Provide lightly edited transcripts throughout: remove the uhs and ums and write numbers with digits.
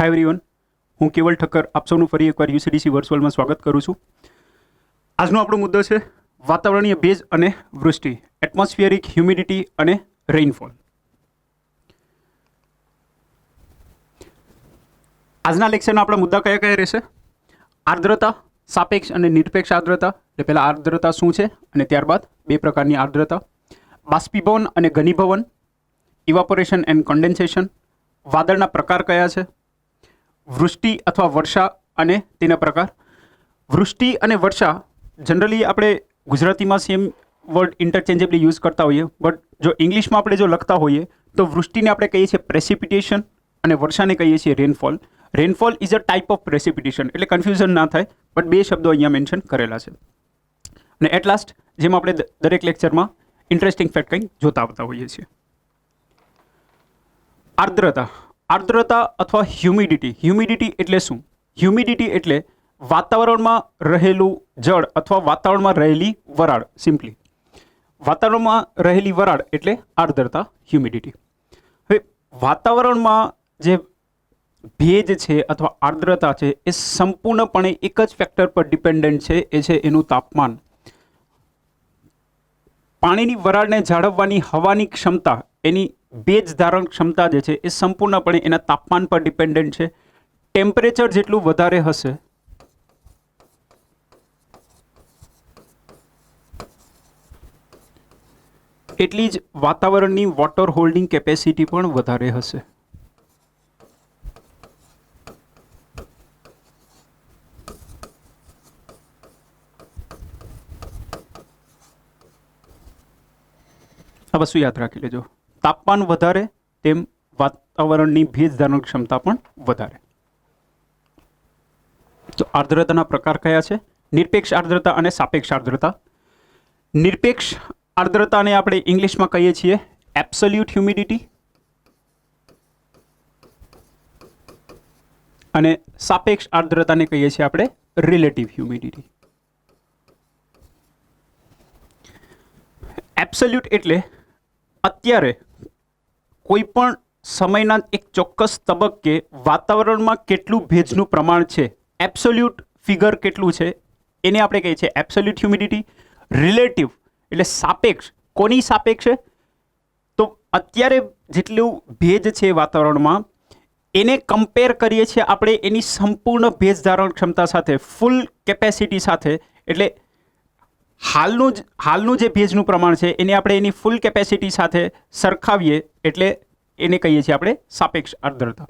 Hi everyone, હું કેવલ ઠક્કર આપ સૌનું ફરી એકવાર યુસીડીસી વર્ચ્યુઅલમાં સ્વાગત કરું છું. આજનો આપણો મુદ્દો છે વાતાવરણીય ભેજ અને વૃષ્ટિ, એટમોસ્ફિયરિક હ્યુમિડિટી અને રેઇનફોલ. આજના લેક્ચરના આપણા મુદ્દા કયા કયા રહેશે? આર્દ્રતા, સાપેક્ષ અને નિરપેક્ષ આર્દ્રતા. એટલે પહેલાં આર્દ્રતા શું છે અને ત્યારબાદ બે પ્રકારની આર્દ્રતા, બાષ્પીભવન અને ઘનીભવન, ઇવાપોરેશન એન્ડ કન્ડેન્સેશન, વાદળના પ્રકાર કયા છે, વૃષ્ટિ અથવા વર્ષા અને તેના પ્રકાર. વૃષ્ટિ અને વર્ષા જનરલી આપણે ગુજરાતીમાં સેમ વર્ડ ઇન્ટરચેન્જેબલી યુઝ કરતા હોઈએ, બટ જો ઇંગ્લિશમાં આપણે જો લખતા હોઈએ તો વૃષ્ટિને આપણે કહીએ છીએ પ્રેસિપિટેશન અને વર્ષાને કહીએ છીએ rainfall. Rainfall is a type of precipitation, એટલે કન્ફ્યુઝન ના થાય, બટ બે શબ્દો અહીંયા મેન્શન કરેલા છે. અને એટ લાસ્ટ, જેમ આપણે દરેક લેક્ચરમાં ઇન્ટરેસ્ટિંગ ફેક્ટ કંઈક જોતા આવતા હોઈએ છીએ. આર્દ્રતા. આર્દ્રતા અથવા હ્યુમિડિટી. હ્યુમિડિટી એટલે શું? હ્યુમિડિટી એટલે વાતાવરણમાં રહેલું જળ અથવા વાતાવરણમાં રહેલી વરાળ. સિમ્પલી વાતાવરણમાં રહેલી વરાળ એટલે આર્દ્રતા, હ્યુમિડિટી. હવે વાતાવરણમાં જે ભેજ છે અથવા આર્દ્રતા છે એ સંપૂર્ણપણે એક જ ફેક્ટર પર ડિપેન્ડન્ટ છે, એ છે એનું તાપમાન. પાણીની વરાળને જાળવવાની હવાની ક્ષમતા, એની ભેજ ધારણ ક્ષમતા જે છે એ સંપૂર્ણપણે એના તાપમાન પર ડિપેન્ડન્ટ છે. ટેમ્પરેચર જેટલું વધારે હશે એટલી જ વાતાવરણની વોટર હોલ્ડિંગ કેપેસિટી પણ વધારે હશે. આ વસ્તુ યાદ રાખી લેજો. તાપમાન વધારે તેમ વાતાવરણની ભેજ ધારણ ક્ષમતા પણ વધારે. તો આર્દ્રતાના પ્રકાર કયા છે? નિરપેક્ષ આર્દ્રતા અને સાપેક્ષ આર્દ્રતા. નિરપેક્ષ આર્દ્રતાને આપણે ઇંગ્લિશમાં કહીએ છીએ એબ્સોલ્યુટ હ્યુમિડિટી અને સાપેક્ષ આર્દ્રતાને કહીએ છીએ આપણે રિલેટિવ હ્યુમિડિટી. એબ્સોલ્યુટ એટલે અત્યારે કોઈ પણ સમયના એક ચોક્કસ તબક્કે વાતાવરણમાં કેટલું ભેજનું પ્રમાણ છે, એબ્સોલ્યુટ ફિગર કેટલું છે, એને આપણે કહીએ છીએ એબ્સોલ્યુટ હ્યુમિડિટી. રિલેટિવ એટલે સાપેક્ષ. કોની સાપેક્ષ છે? તો અત્યારે જેટલું ભેજ છે વાતાવરણમાં એને કમ્પેર કરીએ છીએ આપણે એની સંપૂર્ણ ભેજ ધારણ ક્ષમતા સાથે, ફૂલ કેપેસિટી સાથે. એટલે હાલનું જે ભેજનું પ્રમાણ છે એને આપણે એની ફૂલ કેપેસિટી સાથે સરખાવીએ એટલે એને કહીએ છીએ આપણે સાપેક્ષ આર્દ્રતા.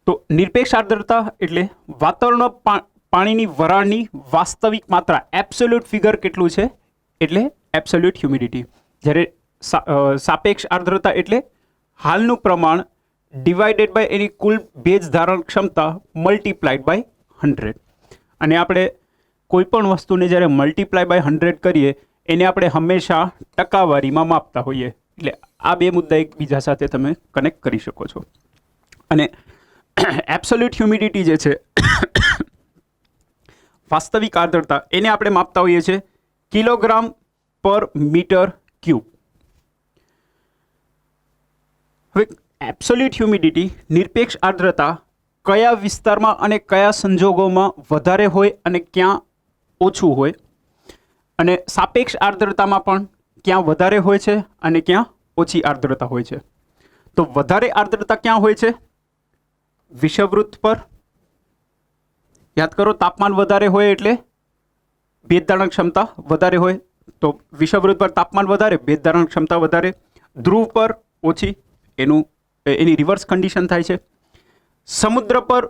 તો નિરપેક્ષ આર્દ્રતા એટલે વાતાવરણમાં પાણીની વરાળની વાસ્તવિક માત્રા, એબ્સોલ્યુટ ફિગર કેટલું છે એટલે એબ્સોલ્યુટ હ્યુમિડિટી. જ્યારે સાપેક્ષ આર્દ્રતા એટલે હાલનું પ્રમાણ ડિવાઇડેડ બાય એની કુલ ભેજ ધારણ ક્ષમતા મલ્ટીપ્લાઇડ બાય 100. અને આપણે કોઈ પણ વસ્તુને જ્યારે મલ્ટીપ્લાય બાય 100 કરીએ એને આપણે હંમેશા ટકાવારીમાં માપતા હોઈએ. એટલે આ બે મુદ્દા એકબીજા સાથે તમે કનેક્ટ કરી શકો છો. અને એબ્સોલ્યુટ હ્યુમિડિટી જે છે વાસ્તવિક આર્દ્રતા, એને આપણે માપતા હોઈએ છીએ કિલોગ્રામ પર મીટર ક્યુબ. હવે એબ્સોલ્યુટ હ્યુમિડિટી, નિરપેક્ષ આર્દ્રતા કયા વિસ્તારમાં અને કયા સંજોગોમાં વધારે હોય અને ક્યાં ઓછું હોય, અને સાપેક્ષ આર્દ્રતામાં પણ ક્યાં વધારે હોય છે અને ક્યાં ઓછી આર્દ્રતા હોય છે. તો વધારે આર્દ્રતા ક્યાં હોય છે? વિષુવવૃત્ત પર. યાદ કરો, તાપમાન વધારે હોય એટલે ભેજ ધારણ ક્ષમતા વધારે હોય. તો વિષુવવૃત્ત પર તાપમાન વધારે, ભેજ ધારણ ક્ષમતા વધારે. ધ્રુવ પર ઓછી, એની રિવર્સ કન્ડિશન થાય છે. સમુદ્ર પર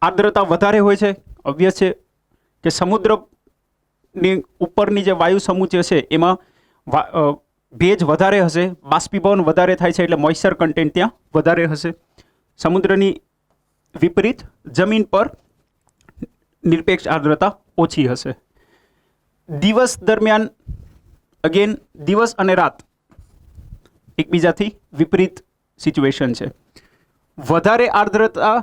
આર્દ્રતા વધારે હોય છે. ઓબ્વિયસ છે કે સમુદ્રની ઉપરની જે વાયુ સમુચ્ચય છે એમાં ભેજ વધારે હશે, બાષ્પીભવન વધારે થાય છે એટલે મોઇસ્ચર કન્ટેન્ટ ત્યાં વધારે હશે. સમુદ્રની વિપરીત જમીન પર નિરપેક્ષ આર્દ્રતા ઓછી હશે. દિવસ દરમિયાન અગેન દિવસ અને રાત એકબીજાથી વિપરીત સિચ્યુએશન છે. વધારે આર્દ્રતા,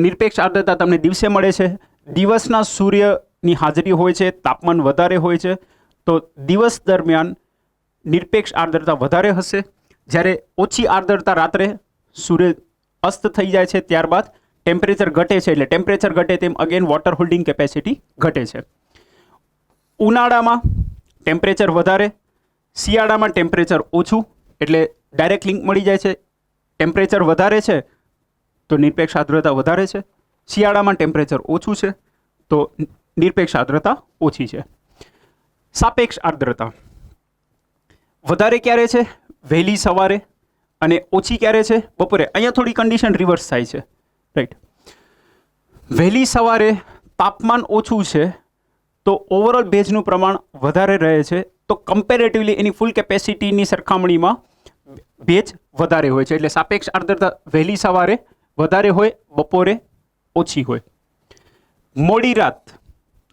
નિરપેક્ષ આર્દ્રતા તમને દિવસે મળે છે. દિવસના સૂર્યની હાજરી હોય છે, તાપમાન વધારે હોય છે, તો દિવસ દરમિયાન નિરપેક્ષ આર્દ્રતા વધારે હશે. જ્યારે ઓછી આર્દ્રતા રાત્રે, સૂર્ય અસ્ત થઈ જાય છે ત્યારબાદ ટેમ્પરેચર ઘટે છે, એટલે ટેમ્પરેચર ઘટે તેમ અગેન વોટર હોલ્ડિંગ કેપેસિટી ઘટે છે. ઉનાળામાં ટેમ્પરેચર વધારે, શિયાળામાં ટેમ્પરેચર ઓછું, એટલે ડાયરેક્ટ લિંક મળી જાય છે. ટેમ્પરેચર વધારે છે તો નિરપેક્ષ આર્દ્રતા વધારે છે, શિયાળામાં ટેમ્પરેચર ઓછું છે તો નિરપેક્ષ આર્દ્રતા ઓછી છે. સાપેક્ષ આર્દ્રતા વધારે ક્યારે છે? વહેલી સવારે, અને ઓછી ક્યારે છે? બપોરે. અહીંયા થોડી કન્ડિશન રિવર્સ થાય છે, રાઈટ. વહેલી સવારે તાપમાન ઓછું છે તો ઓવરઓલ ભેજનું પ્રમાણ વધારે રહે છે, તો કમ્પેરેટિવલી એની ફૂલ કેપેસિટીની સરખામણીમાં ભેજ વધારે હોય છે. એટલે સાપેક્ષ આર્દ્રતા વહેલી સવારે વધારે હોય, બપોરે ઓછી હોય. મોડી રાત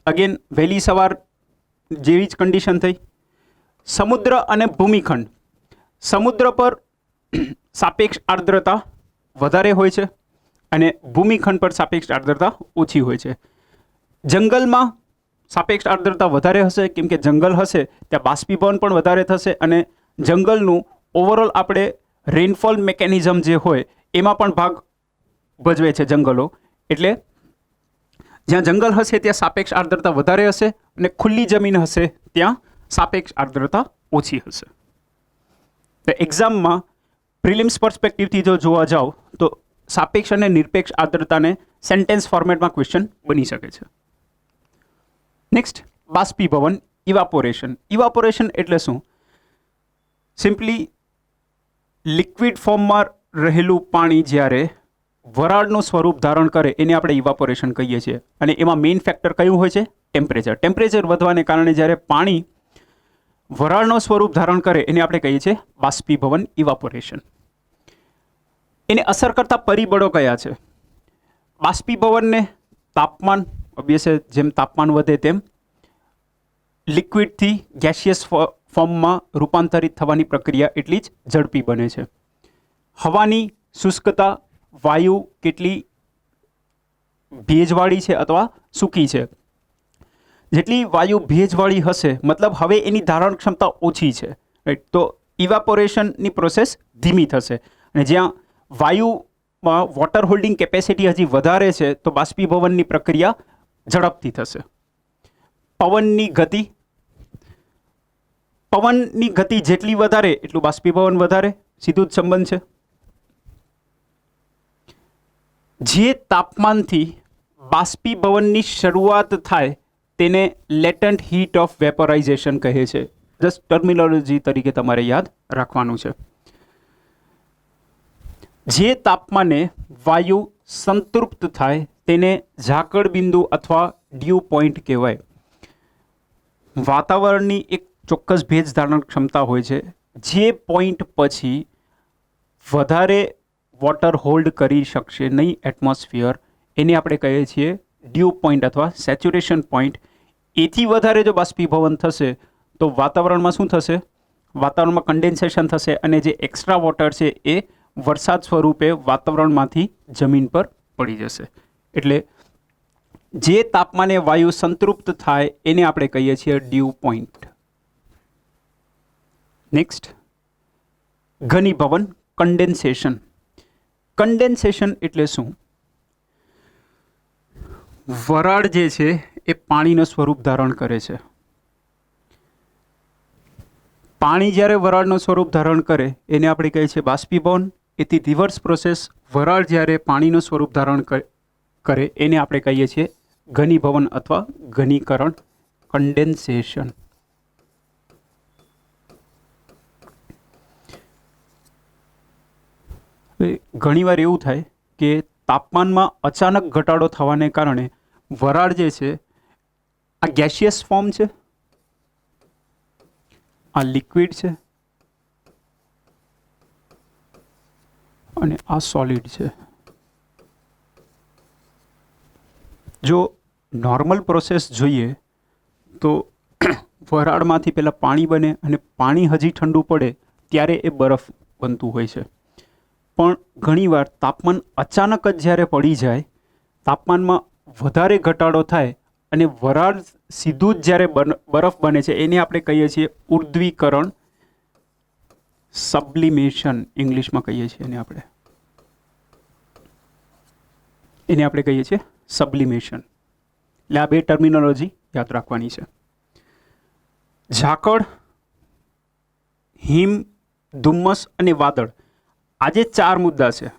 અગેન વહેલી સવાર જેવી જ કન્ડિશન થઈ. સમુદ્ર અને ભૂમિખંડ, સમુદ્ર પર સાપેક્ષ આર્દ્રતા વધારે હોય છે અને ભૂમિખંડ પર સાપેક્ષ આર્દ્રતા ઓછી હોય છે. જંગલમાં સાપેક્ષ આર્દ્રતા વધારે હશે, કેમ કે જંગલ હશે ત્યાં બાષ્પીભવન પણ વધારે થશે, અને જંગલનું ઓવરઓલ આપણે રેનફોલ મિકેનિઝમ જે હોય એમાં પણ ભાગ ભજવે છે જંગલો. એટલે જ્યાં જંગલ હશે ત્યાં સાપેક્ષ આર્દ્રતા વધારે હશે, અને ખુલ્લી જમીન હશે ત્યાં સાપેક્ષ આર્દ્રતા ઓછી હશે. તો એક્ઝામમાં પ્રિલિમ્સ પર્સપેક્ટિવથી જો જોવા જાઓ તો સાપેક્ષ અને નિરપેક્ષ આર્દ્રતાને સેન્ટેન્સ ફોર્મેટમાં ક્વેશ્ચન બની શકે છે. નેક્સ્ટ, બાષ્પીભવન, ઇવાપોરેશન. ઇવાપોરેશન એટલે શું? સિમ્પલી લિક્વિડ ફોર્મમાં રહેલું પાણી જ્યારે વરાળનું સ્વરૂપ ધારણ કરે એને આપણે ઇવાપોરેશન કહીએ છીએ. અને એમાં મેઇન ફેક્ટર કયું હોય છે? ટેમ્પરેચર. ટેમ્પરેચર વધવાને કારણે જ્યારે પાણી વરાળનું સ્વરૂપ ધારણ કરે એને આપણે કહીએ છીએ બાષ્પીભવન, ઇવાપોરેશન. એને અસર કરતા પરિબળો કયા છે? બાષ્પીભવનને તાપમાન, ઓબ્વિયસ જેમ તાપમાન વધે તેમ લિક્વિડથી ગેસિયસ ફોર્મમાં રૂપાંતરિત થવાની પ્રક્રિયા એટલી જ ઝડપી બને છે. હવાની શુષ્કતા, વાયુ કેટલી ભેજવાળી છે અથવા સૂકી છે. જેટલી વાયુ ભેજવાળી હશે મતલબ હવે એની ધારણ ક્ષમતા ઓછી છે, રાઈટ. તો ઇવાપોરેશનની પ્રોસેસ ધીમી થશે. અને જ્યાં વાયુમાં વોટર હોલ્ડિંગ કેપેસિટી હજી વધારે છે તો બાષ્પીભવનની પ્રક્રિયા ઝડપથી થશે. પવનની ગતિ, પવનની ગતિ જેટલી વધારે એટલું બાષ્પીભવન વધારે, સીધું જ સંબંધ છે. જે તાપમાનથી બાષ્પીભવનની શરૂઆત થાય તેને લેટન્ટ હીટ ઓફ વેપોરાઇઝેશન કહે છે. જસ્ટ ટર્મિનોલોજી તરીકે તમારે યાદ રાખવાનું છે. જે તાપમાને વાયુ સંતૃપ્ત થાય તેને ઝાકળ બિંદુ અથવા ડ્યુ પોઈન્ટ કહેવાય. વાતાવરણની એક ચોક્કસ ભેજ ધારણ ક્ષમતા હોય છે, જે પોઈન્ટ પછી વધારે વોટર હોલ્ડ કરી શકશે નહીં એટમોસ્ફિયર, એને આપણે કહીએ છીએ ડ્યુ પોઈન્ટ અથવા સેચ્યુરેશન પોઈન્ટ. એથી વધારે જો બાષ્પીભવન થશે તો વાતાવરણમાં શું થશે? વાતાવરણમાં કન્ડેન્સેશન થશે અને જે એક્સ્ટ્રા વોટર છે એ વરસાદ સ્વરૂપે વાતાવરણમાંથી જમીન પર પડી જશે. એટલે જે તાપમાને વાયુ સંતૃપ્ત થાય એને આપણે કહીએ છીએ ડ્યુ પોઈન્ટ. નેક્સ્ટ, ઘનીભવન, કન્ડેન્સેશન. કન્ડેન્સેશન એટલે શું? વરાળ જે છે એ પાણીનું સ્વરૂપ ધારણ કરે છે. પાણી જ્યારે વરાળનું સ્વરૂપ ધારણ કરે એને આપણે કહીએ છીએ બાષ્પીભવન. એથી રિવર્સ પ્રોસેસ વરાળ જ્યારે પાણીનું સ્વરૂપ ધારણ કરે એને આપણે કહીએ છીએ ઘનીભવન અથવા ઘનીકરણ, કન્ડેન્સેશન. ઘણીવાર એવું થાય કે તાપમાનમાં અચાનક ઘટાડો થવાને કારણે વરાળ જે છે આ ગેસિયસ ફોર્મ છે, આ લિક્વિડ છે અને આ સોલિડ છે. જો નોર્મલ પ્રોસેસ જોઈએ તો વરાળમાંથી પહેલાં પાણી બને અને પાણી હજી ઠંડુ પડે ત્યારે એ બરફ બનતું હોય છે. પણ ઘણીવાર તાપમાન અચાનક જ જ્યારે પડી જાય, તાપમાનમાં વધારે ઘટાડો થાય અને વરાળ સીધું જ જ્યારે બરફ બને છે એને આપણે કહીએ છીએ ઉર્ધ્વીકરણ, સબ્લિમેશન ઇંગ્લિશમાં કહીએ છીએ એને આપણે. એને આપણે કહીએ છીએ સબ્લિમેશન. એટલે આ બે ટર્મિનોલોજી યાદ રાખવાની છે. ઝાકળ, હિમ, ધુમ્મસ અને વાદળ, આ જે 4 મુદ્દા છે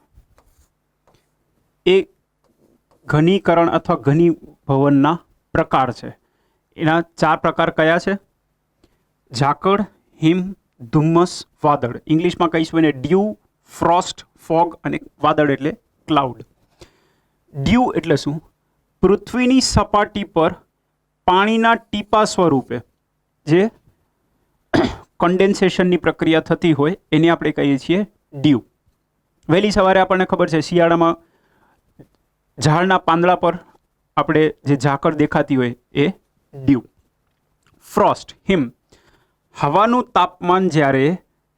એ ઘનીકરણ અથવા ઘનીભવનના પ્રકાર છે. એના 4 પ્રકાર કયા છે? ઝાકળ, હિમ, ધુમ્મસ, વાદળ. ઇંગ્લિશમાં કહીશું એને ડ્યુ, ફ્રોસ્ટ, ફોગ અને વાદળ એટલે ક્લાઉડ. ડ્યુ એટલે શું? પૃથ્વીની સપાટી પર પાણીના ટીપા સ્વરૂપે જે કન્ડેન્સેશનની પ્રક્રિયા થતી હોય એને આપણે કહીએ છીએ ડ્યુ. વહેલી સવારે આપણને ખબર છે શિયાળામાં ઝાડના પાંદડા પર આપણે જે ઝાકળ દેખાતી હોય એ ડ્યુ. ફ્રોસ્ટ, હિમ, હવાનું તાપમાન જ્યારે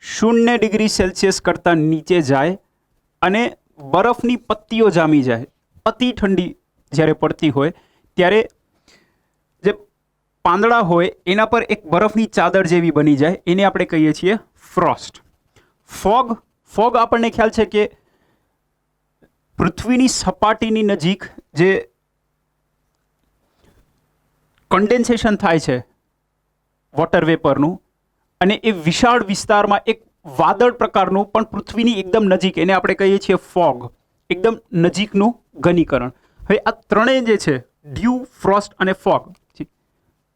0 ડિગ્રી સેલ્સિયસ કરતાં નીચે જાય અને બરફની પત્તીઓ જામી જાય, અતિ ઠંડી જ્યારે પડતી હોય ત્યારે જે પાંદડા હોય એના પર એક બરફની ચાદર જેવી બની જાય, એને આપણે કહીએ છીએ ફ્રોસ્ટ. ફોગ, ફોગ આપણને ખ્યાલ છે કે પૃથ્વીની સપાટીની નજીક જે કન્ડેન્સેશન થાય છે વોટર વેપરનું, અને એ વિશાળ વિસ્તારમાં એક વાદળ પ્રકારનું પણ પૃથ્વીની એકદમ નજીક, એને આપણે કહીએ છીએ ફોગ, એકદમ નજીકનું ઘનીકરણ. હવે આ ત્રણેય જે છે ડ્યુ, ફ્રોસ્ટ અને ફોગ,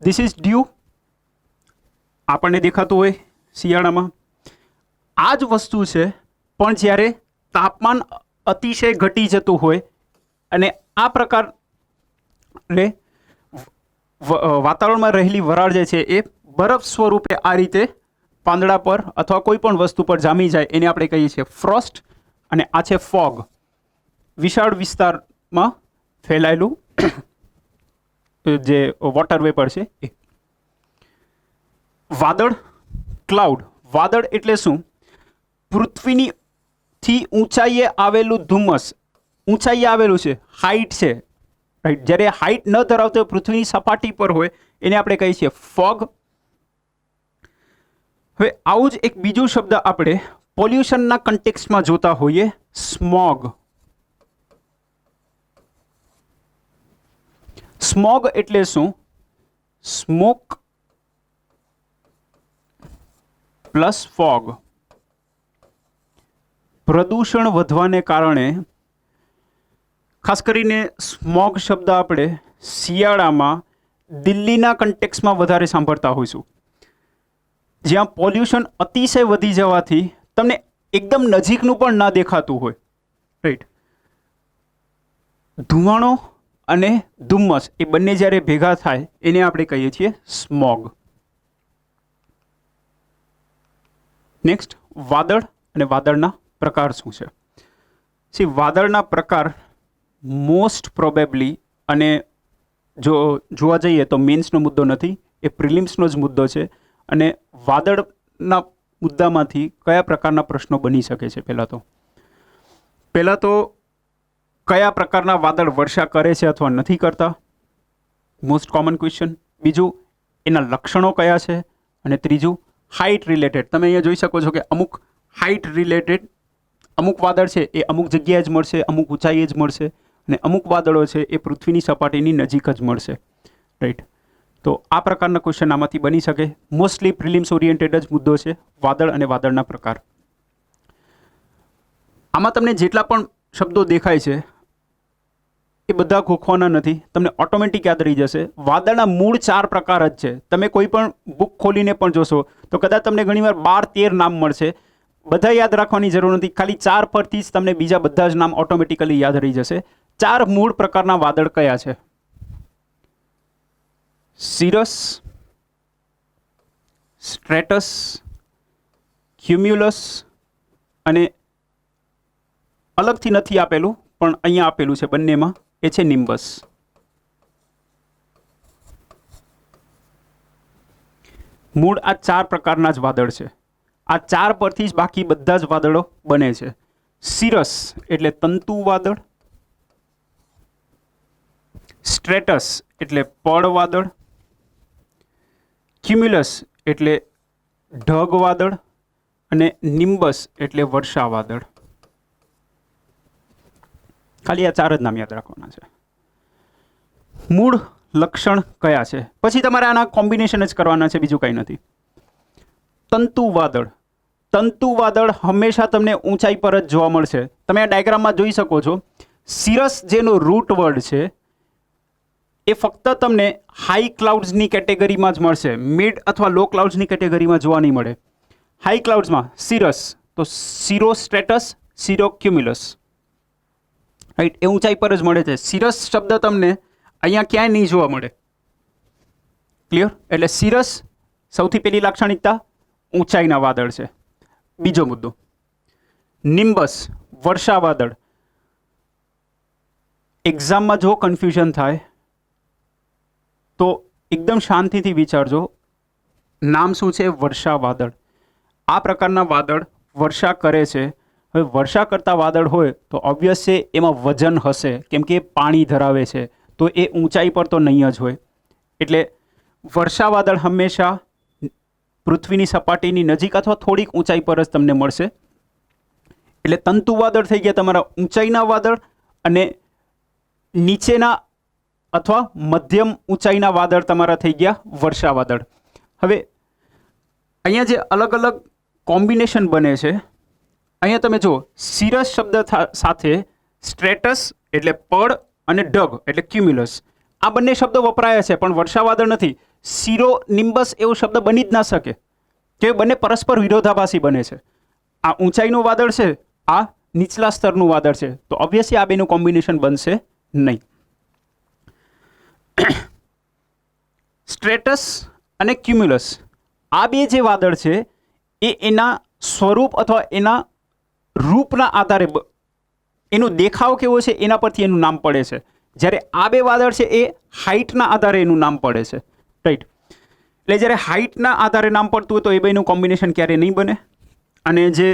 ધીસ ઇઝ ડ્યુ, આપણને દેખાતું હોય શિયાળામાં. આ જ વસ્તુ છે પણ જ્યારે તાપમાન અતિશય ઘટી જતું હોય અને આ પ્રકારને વાતાવરણમાં રહેલી વરાળ જે છે એ બરફ સ્વરૂપે આ રીતે પાંદડા પર અથવા કોઈ પણ વસ્તુ પર જામી જાય, એને આપણે કહીએ છીએ ફ્રોસ્ટ. અને આ છે ફોગ, વિશાળ વિસ્તારમાં ફેલાયેલું જે વોટર વેપર છે એ. વાદળ, ક્લાઉડ, વાદળ એટલે શું? પૃથ્વીની થી ઊંચાઈએ આવેલું ધુમ્મસ, ઊંચાઈએ આવેલું છે, હાઈટ છે, રાઈટ. જ્યારે હાઈટ ન ધરાવતો પૃથ્વીની સપાટી પર હોય એને આપણે કહીએ છીએ ફોગ. હવે આવું જ એક બીજું શબ્દ આપણે પોલ્યુશનના કન્ટેક્સ્ટમાં જોતા હોઈએ, સ્મોગ. સ્મોગ એટલે શું? Smoke plus fog. પ્રદૂષણ વધવાને કારણે, ખાસ કરીને સ્મોગ શબ્દ આપણે શિયાળામાં દિલ્હીના કન્ટેક્સમાં વધારે સાંભળતા હોઈશું, જ્યાં પોલ્યુશન અતિશય વધી જવાથી તમને એકદમ નજીકનું પણ ના દેખાતું હોય, રાઈટ. ધુમાડો અને ધુમ્મસ એ બંને જ્યારે ભેગા થાય એને આપણે કહીએ છીએ સ્મોગ. નેક્સ્ટ, વાદળ અને વાદળના પ્રકાર શું છે? સી, વાદળના પ્રકાર મોસ્ટ પ્રોબેબલી, અને જો જોવા જઈએ તો મેન્સનો મુદ્દો નથી, એ પ્રિલિમ્સનો જ મુદ્દો છે. અને વાદળના મુદ્દામાંથી કયા પ્રકારના પ્રશ્નો બની શકે છે? પહેલાં તો કયા પ્રકારના વાદળ વર્ષા કરે છે અથવા નથી કરતા, મોસ્ટ કોમન ક્વેશ્ચન. બીજું, એના લક્ષણો કયા છે? અને ત્રીજું, હાઇટ રિલેટેડ. તમે અહીંયા જોઈ શકો છો કે અમુક હાઇટ રિલેટેડ અમુક વાદળ છે એ અમુક જગ્યાએ જ મળશે, અમુક ઊંચાઈએ જ મળશે, અને અમુક વાદળો છે એ પૃથ્વીની સપાટીની નજીક જ મળશે, રાઈટ. તો આ પ્રકારના ક્વેશ્ચન આમાંથી બની શકે. મોસ્ટલી પ્રિલિમ્સ ઓરિએન્ટેડ જ મુદ્દો છે વાદળ અને વાદળના પ્રકાર. આમાં તમને જેટલા પણ શબ્દો દેખાય છે એ બધા ગોખવાના નથી, તમને ઓટોમેટિક યાદ રહી જશે. વાદળના મૂળ 4 પ્રકાર જ છે. તમે કોઈ પણ બુક ખોલીને પણ જોશો તો કદાચ તમને ઘણીવાર 12-13 નામ મળશે. બધા યાદ રાખવાની જરૂર નથી, ખાલી 4 પરથી જ તમને બીજા બધા જ નામ ઓટોમેટિકલી યાદ રહી જશે. 4 મૂળ પ્રકારના વાદળ કયા છે? સિરસ, સ્ટ્રેટસ, ક્યુમ્યુલસ અને અલગથી નથી આપેલું પણ અહીંયા આપેલું છે બંનેમાં, એ છે નિમ્બસ. મૂળ આ 4 પ્રકારના જ વાદળ છે. આ 4 પરથી જ બાકી બધા જ વાદળો બને છે. સિરસ એટલે તંતુ વાદળ, સ્ટ્રેટસ એટલે પડ વાદળ, ક્યુમ્યુલસ એટલે ઢગ વાદળ અને નિમ્બસ એટલે વર્ષા વાદળ. ખાલી આ 4 જ નામ યાદ રાખવાના છે. મૂળ લક્ષણ કયા છે? પછી તમારે આના કોમ્બિનેશન જ કરવાના છે, બીજું કંઈ નથી. તંતુ વાદળ. તંતુ વાદળ હંમેશા તમને ઊંચાઈ પર જ જોવા મળશે. તમે આ ડાયાગ્રામમાં જોઈ શકો છો. સિરસ જેનો રૂટ વર્ડ છે એ ફક્ત તમને હાઈ ક્લાઉડ્સની કેટેગરીમાં જ મળશે. મિડ અથવા લો ક્લાઉડ્સની કેટેગરીમાં જોવા નહીં મળે. હાઈ ક્લાઉડ્સમાં સિરસ, તો સિરો સ્ટ્રેટસ, સિરો ક્યુમ્યુલસ, રાઈટ, એ ઊંચાઈ પર જ મળે છે. સિરસ શબ્દ તમને અહીંયા ક્યાંય નહીં જોવા મળે. ક્લિયર? એટલે સિરસ સૌથી પહેલી લાક્ષણિકતા ઊંચાઈના વાદળ છે. બીજો મુદ્દો નિમ્બસ, વર્ષા વાદળ. એક્ઝામમાં જો કન્ફ્યુઝન થાય તો એકદમ શાંતિથી વિચારજો. નામ શું છે? વર્ષા વાદળ. આ પ્રકારના વાદળ વર્ષા કરે છે. હવે વર્ષા કરતા વાદળ હોય તો ઓબ્વિયસ છે એમાં વજન હશે, કેમ કે એ પાણી ધરાવે છે, તો એ ઊંચાઈ પર તો નહીં જ હોય. એટલે વર્ષા વાદળ હંમેશા પૃથ્વીની સપાટીની નજીક અથવા થોડીક ઊંચાઈ પર જ તમને મળશે. એટલે તંતુ વાદળ થઈ ગયા તમારા ઊંચાઈના વાદળ, અને નીચેના અથવા મધ્યમ ઊંચાઈના વાદળ તમારા થઈ ગયા વર્ષા વાદળ. હવે અહીંયા જે અલગ અલગ કોમ્બિનેશન બને છે, અહીંયા તમે જુઓ, સિરસ શબ્દ સાથે સ્ટ્રેટસ એટલે પડ અને ઢગ એટલે ક્યુમ્યુલસ, આ બંને શબ્દો વપરાયા છે, પણ વર્ષા વાદળ નથી. સિરો નિમ્બસ એવો શબ્દ બની જ ના શકે, કે બંને પરસ્પર વિરોધાભાસી બને છે. આ ઊંચાઈનું વાદળ છે, આ નીચલા સ્તરનું વાદળ છે, તો ઓબ્વિયસલી આ બેનું કોમ્બિનેશન બનશે નહીં. સ્ટ્રેટસ અને ક્યુમ્યુલસ, આ બે જે વાદળ છે એ એના સ્વરૂપ અથવા એના રૂપના આધારે, એનો દેખાવ કેવો છે એના પરથી એનું નામ પડે છે. જ્યારે આ બે વાદળ છે એ હાઇટના આધારે એનું નામ પડે છે, રાઈટ. એટલે જ્યારે હાઇટના આધારે નામ પડતું હોય તો એ બેનું કોમ્બિનેશન ક્યારે નહીં બને. અને જે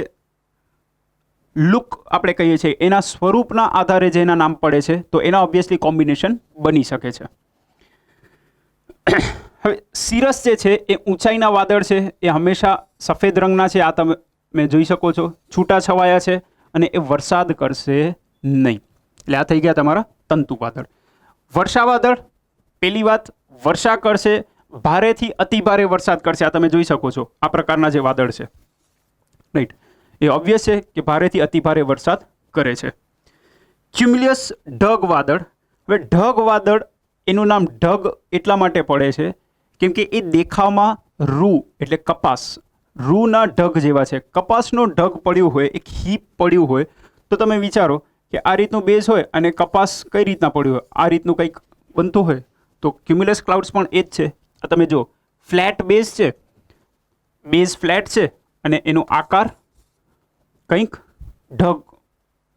લુક આપણે કહીએ છીએ એના સ્વરૂપના આધારે જે એના નામ પડે છે તો એના ઓબ્વિયસલી કોમ્બિનેશન બની શકે છે. હવે સિરસ જે છે એ ઊંચાઈના વાદળ છે, એ હંમેશા સફેદ રંગના છે, આ તમે જોઈ શકો છો, છૂટા છવાયા છે, અને એ વરસાદ કરશે નહીં. એટલે આ થઈ ગયા તમારા તંતુ વાદળ. વર્ષા વાદળ, પહેલી વાત, વર્ષા કરશે, ભારેથી અતિભારે વરસાદ કરશે, આ તમે જોઈ શકો છો, આ પ્રકારના જે વાદળ છે, રાઈટ, એ ઓબ્વિયસ છે કે ભારેથી અતિભારે વરસાદ કરે છે. ક્યુમ્યુલસ ઢગ વાદળ. હવે ઢગ વાદળ, એનું નામ ઢગ એટલા માટે પડે છે કેમ કે એ દેખાવમાં રૂ એટલે કપાસ, રૂના ઢગ જેવા છે. કપાસનો ઢગ પડ્યું હોય, એક હીપ પડ્યું હોય, તો તમે વિચારો કે આ રીતનું બેઝ હોય અને કપાસ કઈ રીતના પડ્યું હોય, આ રીતનું કંઈક બનતું હોય. તો ક્યુમ્યુલસ ક્લાઉડ્સ પણ એ જ છે. આ તમે જો, ફ્લેટ બેઝ છે, બેઝ ફ્લેટ છે, અને એનો આકાર કંઈક ઢગ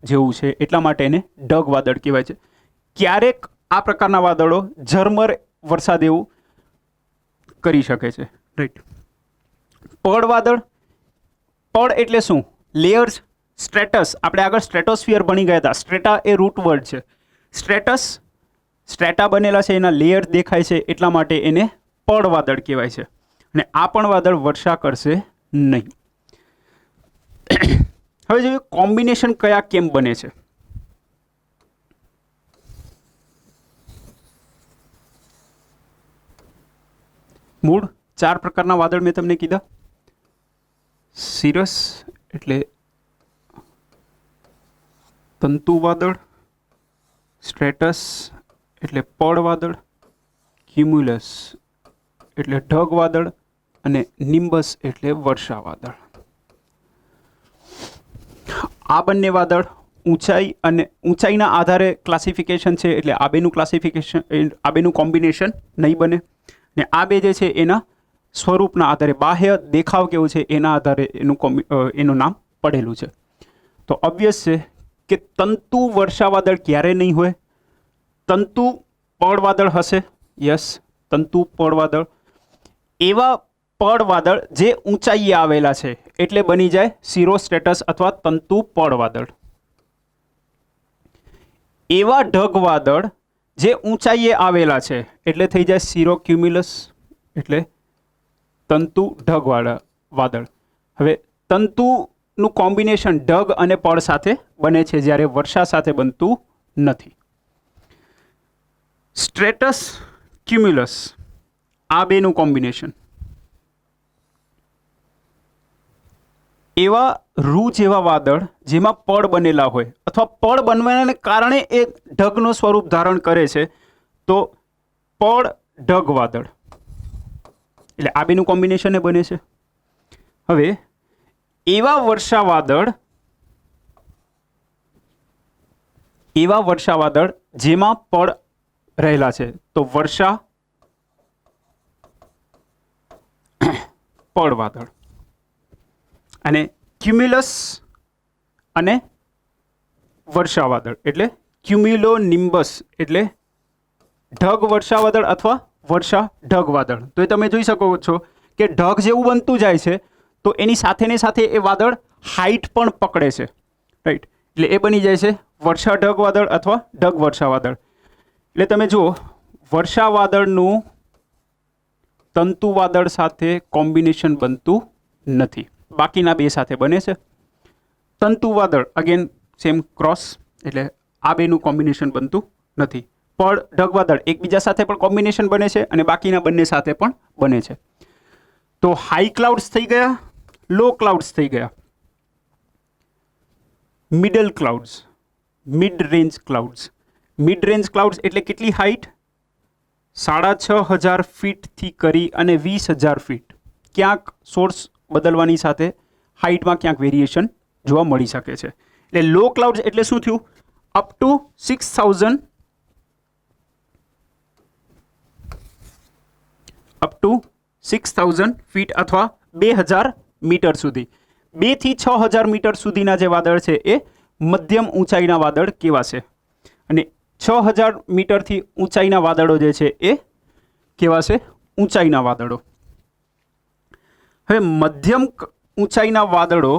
જેવું છે, એટલા માટે એને ઢગ વાદળ કહેવાય છે. ક્યારેક આ પ્રકારના વાદળો ઝરમર વરસાદ એવું કરી શકે છે, રાઈટ. પડ વાદળ. પડ એટલે શું? લેયર્સ. સ્ટ્રેટસ, આપણે આગળ સ્ટ્રેટોસ્ફિયર ભણી ગયા હતા. સ્ટ્રેટા એ રૂટ વર્ડ છે. સ્ટ્રેટસ, સ્ટ્રેટા બનેલા છે, એના લેયર દેખાય છે, એટલા માટે એને પડ વાદળ કહેવાય છે. અને આ પણ વાદળ વર્ષા કરશે નહીં. હવે જોઈએ કોમ્બિનેશન કયા કેમ બને છે. મૂળ 4 પ્રકારના વાદળ મેં તમને કીધા. સિરસ એટલે તંતુ વાદળ, સ્ટ્રેટસ એટલે પડ વાદળ, ક્યુમ્યુલસ એટલે ઢગ વાદળ, અને નિમ્બસ એટલે વર્ષા વાદળ. આ બંને વાદળ ઊંચાઈ અને ઊંચાઈના આધારે ક્લાસિફિકેશન છે, એટલે આ બેનું ક્લાસિફિકેશન, આ બેનું કોમ્બિનેશન નહીં બને. ને આ બે જે છે એના સ્વરૂપના આધારે, બાહ્ય દેખાવ કેવું છે એના આધારે એનું નામ પડેલું છે. તો ઓબ્વિયસ છે કે તંતુ વર્ષા વાદળ ક્યારે નહીં હોય. તંતુ પડ વાદળ હશે, યસ, તંતુ પડ વાદળ. એવા પડ વાદળ જે ઊંચાઈએ આવેલા છે એટલે બની જાય સિરો સ્ટેટસ અથવા તંતુ પડ વાદળ. એવા ઢગ વાદળ જે ઊંચાઈએ આવેલા છે એટલે થઈ જાય સિરો ક્યુમ્યુલસ એટલે તંતુ ઢગ વાદળ. હવે તંતુનું કોમ્બિનેશન ઢગ અને પડ સાથે બને છે, જ્યારે વર્ષા સાથે બનતું નથી. સ્ટ્રેટસ ક્યુમ્યુલસ આ બેનું કોમ્બિનેશન એવા રૂ જેવા વાદળ જેમાં પડ બનેલા હોય અથવા પડ બનવાને કારણે એ ઢગનું સ્વરૂપ ધારણ કરે છે તો પડ ઢગ વાદળ, એટલે આ બેનું કોમ્બિનેશન બને છે. હવે એવા વર્ષા વાદળ જેમાં પડ રહેલા છે તો વર્ષા પડ વાદળ. અને ક્યુમ્યુલસ અને વર્ષા વાદળ એટલે ક્યુમ્યુલો નિમ્બસ એટલે ઢગ વર્ષા વાદળ અથવા વર્ષા ઢગ વાદળ. તો એ તમે જોઈ શકો છો કે ઢગ જેવું બનતું જાય છે તો એની સાથે એ વાદળ હાઈટ પણ પકડે છે, રાઈટ. એટલે એ બની જાય છે વર્ષા ઢગ વાદળ અથવા ઢગ વર્ષા વાદળ. એટલે તમે જુઓ વર્ષા વાદળનું તંતુ વાદળ સાથે કોમ્બિનેશન બનતું નથી, બાકીના બે સાથે બને છે. તંતુ વાદળ અગેન સેમ ક્રોસ, એટલે આ બેનું કોમ્બિનેશન બનતું નથી. પડ ઢગ વાદળ એકબીજા સાથે પણ કોમ્બિનેશન બને છે અને બાકીના બંને સાથે પણ બને છે. તો હાઈ ક્લાઉડ્સ થઈ ગયા, લો ક્લાઉડ્સ થઈ ગયા. Middle clouds, mid range clouds. Mid range clouds એટલે કેટલી હાઈટ? 6,500 ફીટથી કરી અને 20,000 ફીટ. ક્યાંક સોર્સ બદલવાની સાથે હાઈટમાં ક્યાંક વેરિએશન જોવા મળી શકે છે. એટલે લો ક્લાઉડ્સ એટલે શું થયું? અપ ટુ 6,000 ફીટ અથવા 2,000 મીટર સુધી. 2 થી 6,000 મીટર સુધીના જે વાદળ છે એ મધ્યમ ઊંચાઈના વાદળ કહેવાશે. અને 6,000 મીટરથી ઊંચાઈના વાદળો જે છે એ કહેવાશે ઊંચાઈના વાદળો. હવે મધ્યમ ઊંચાઈના વાદળો,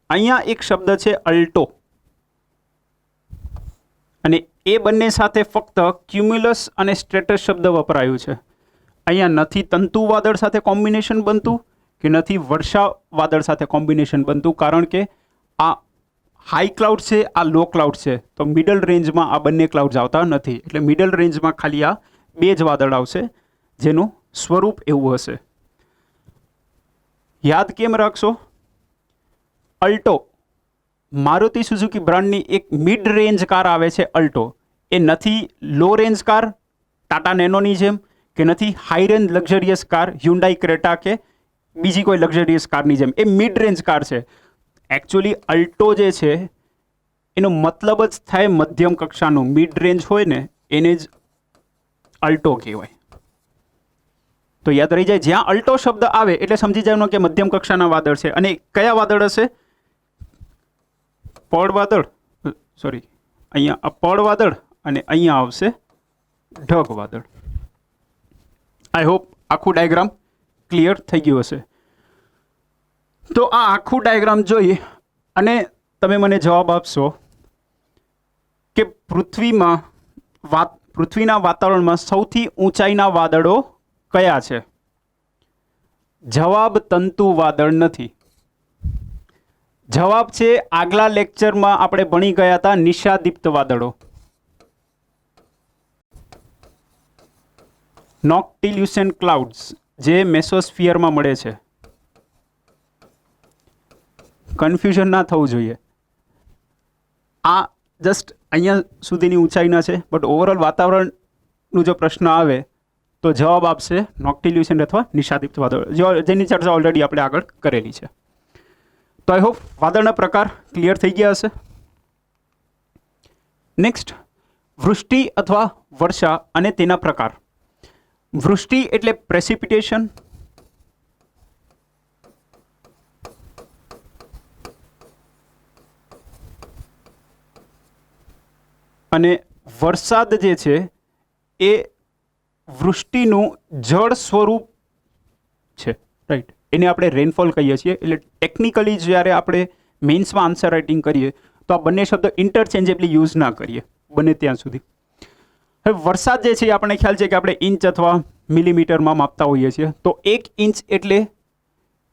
અહીંયા એક શબ્દ છે અલ્ટો, અને એ બંને સાથે ફક્ત ક્યુમ્યુલસ અને સ્ટ્રેટસ શબ્દ વપરાયું છે. અહીંયા નથી તંતુ વાદળ સાથે કોમ્બિનેશન બનતું કે નથી વર્ષા વાદળ સાથે કોમ્બિનેશન બનતું, કારણ કે આ હાઈ ક્લાઉડ છે, આ લો ક્લાઉડ છે. તો મિડલ રેન્જમાં આ બંને ક્લાઉડ્સ આવતા નથી. એટલે મિડલ રેન્જમાં ખાલી આ બે જ વાદળ આવશે જેનું સ્વરૂપ એવું હશે. યાદ કેમ રાખશો? અલ્ટો, મારુતિ સુઝુકી બ્રાન્ડની એક મિડ રેન્જ કાર આવે છે અલ્ટો. એ નથી લો રેન્જ કાર ટાટા નેનોની જેમ, કે નથી high range luxurious car Hyundai Creta કે બીજી કોઈ લક્ઝરિયસ કારની જેમ. એ મિડ રેન્જ કાર છે. એકચ્યુઅલી અલ્ટો જે છે એનો મતલબ જ થાય મધ્યમ કક્ષાનું. મિડ રેન્જ હોય ને એને જ અલ્ટો કહેવાય. તો યાદ રહી જાય, જ્યાં અલ્ટો શબ્દ આવે એટલે સમજી જવાનું કે મધ્યમ કક્ષાના વાદળ છે. અને કયા વાદળ હશે? પડ વાદળ, સોરી, અહીંયા પડ વાદળ અને અહીંયા આવશે ઢગ વાદળ. આઈ હોપ આખું ડાયાગ્રામ ક્લિયર થઈ ગયું હશે. તો આ આખું ડાયાગ્રામ જોઈ અને તમે મને જવાબ આપશો કે પૃથ્વીના વાતાવરણમાં સૌથી ઊંચાઈના વાદળો કયા છે? જવાબ તંતુ વાદળ નથી. જવાબ છે આગલા લેક્ચરમાં આપણે ભણી ગયા હતા નિશાદીપ્ત વાદળો. નોક્ટિલ્યુસન્ટ ક્લાઉડ્સ જે મેસોસ્ફિયરમાં મળે છે. કન્ફ્યુઝન ના થવું જોઈએ. આ જસ્ટ અહીંયા સુધીની ઊંચાઈના છે, બટ ઓવરઓલ વાતાવરણનું જો પ્રશ્ન આવે તો જવાબ આપશે નોક્ટિલ્યુસન્ટ અથવા નિશાદીપ્ત વાદળ, જેની ચર્ચા ઓલરેડી આપણે આગળ કરેલી છે. તો આઈ હોપ વાદળના પ્રકાર ક્લિયર થઈ ગયા હશે. નેક્સ્ટ, વૃષ્ટિ અથવા વર્ષા અને તેના પ્રકાર. વૃષ્ટિ એટલે પ્રેસિપિટેશન, અને વરસાદ જે છે એ વૃષ્ટિનું જળ સ્વરૂપ છે, રાઈટ. એને આપણે રેનફોલ કહીએ છીએ. એટલે ટેકનિકલી જ્યારે આપણે મેઇન્સમાં આન્સર રાઇટિંગ કરીએ તો આ બંને શબ્દ ઇન્ટરચેન્જેબલી યુઝ ના કરીએ બને ત્યાં સુધી. હવે વરસાદ જે છે એ આપણને ખ્યાલ છે કે આપણે ઇંચ અથવા મિલીમીટરમાં માપતા હોઈએ છીએ. તો 1 ઇંચ એટલે